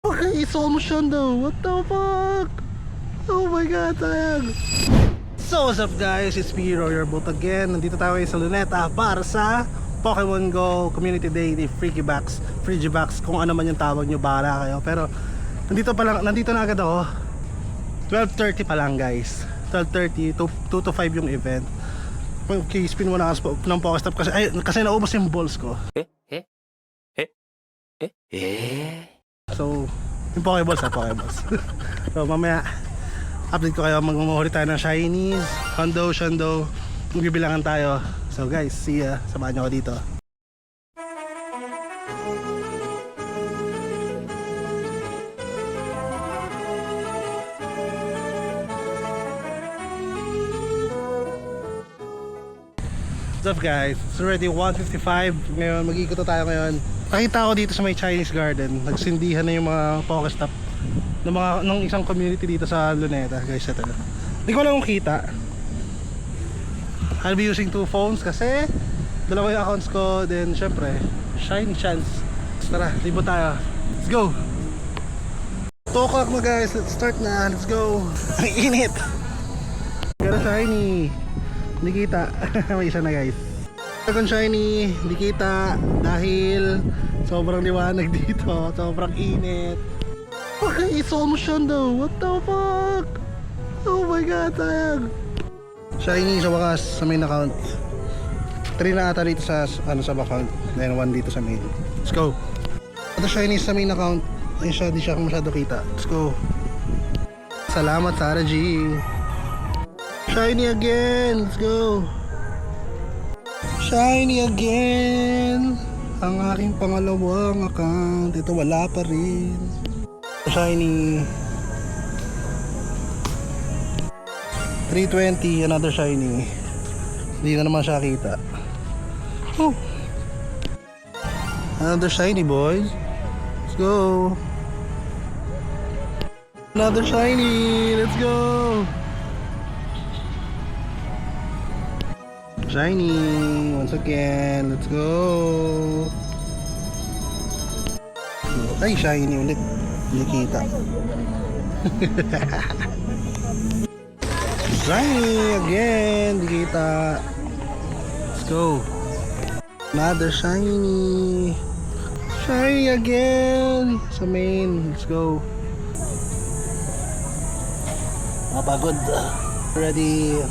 Okay, it's almost Shondo. What the fuck? Oh my god, sayang. So what's up guys, it's me, Royer Boat again. Nandito tayo sa Luneta para sa Pokemon Go Community Day ni Frigibax, kung ano man yung tawag nyo, bahala kayo. Pero nandito na agad ako. 12:30 pa lang guys. 12:30 to 2 to 5 yung event. Okay, spin muna ako ng Pokestop kasi naubos yung balls ko. So, yung Pokeballs Pokeballs. So, mamaya update ko kayo, magmumuhuli tayo ng Shinies, Shondo, magbibilangan tayo. So guys, see ya, samahan nyo ako dito. What's up guys? It's already 1:55. Ngayon, mag-ikot tayo ngayon. Nakita ko dito sa may Chinese garden, nagsindihan na yung mga Pokestop ng isang community dito sa Luneta guys. Ito, hindi ko lang kung kita. I'll be using 2 phones kasi dalawa yung accounts ko. Then syempre, shiny chance. Tara, libot tayo. Let's go. 2 o'clock na guys, let's start na. Let's go. Ang init. Pero shiny, hindi kita. May isa na guys. Second shiny, hindi kita dahil sobrang liwanag dito, sobrang init. Okay, it's almost Shondo. What the fuck? Oh my god, sayang. Shiny sa wakas sa main account. 3 na ata dito sa account, then 1 dito sa main. Let's go. Ito shiny sa main account. Ayun siya, di siya masyado kita. Let's go. Salamat Sarah G. Shiny again. Let's go. Shiny again. Ang aking pangalawang account. Ito wala pa rin. Shiny. 320, another shiny. Hindi na naman siya kita. Oh. Another shiny boys. Let's go. Another shiny. Let's go. Shiny once again. Let's go. Ay, shiny ulit. Hindi kita. Shiny again. Hindi kita. Let's go. Another shiny. Shiny again. Sa main. Let's go. Napagod. Already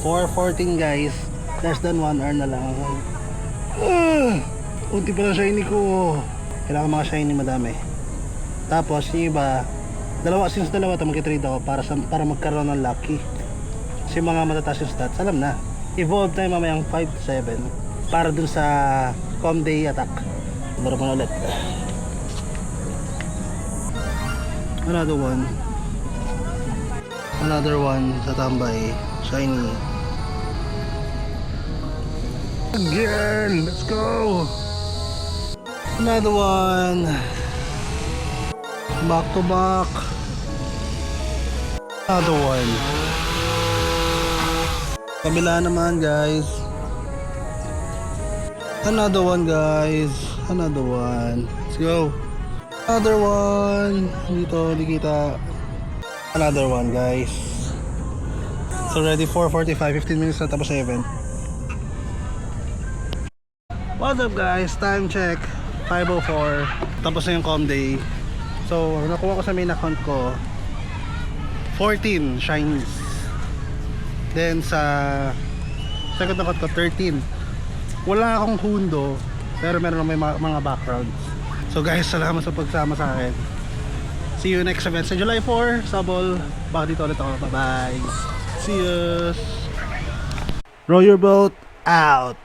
4:14 guys. Less than 1 hour na lang. Unti pa lang shiny ko. Kailangan mga shiny madami. Tapos yung iba, since dalawa ito mag-trade ako para magkaroon ng lucky. Kasi mga matataas yung stats, alam na. Evolve tayo mamayang 5 to 7 para dun sa Comday attack. Baro mo na ulit. Another one sa tambay. Shiny. Again, let's go. Another one. Back to back. Another one. Kabila naman guys. Another one guys. Another one. Let's go. Another one. Dito, di kita. Another one guys. It's already 4:45, 15 minutes na tapos sa event. What's up guys? Time check 5:04. Tapos na yung Comday. So nakuha ko sa main account ko 14 shinies. Then sa second account ko 13. Wala akong hundo, pero meron may mga backgrounds. So guys, salamat sa pagsama sa akin. See you next event sa July 4 Sabol. Baka dito ulit ako. Bye bye. See you. Row your boat out.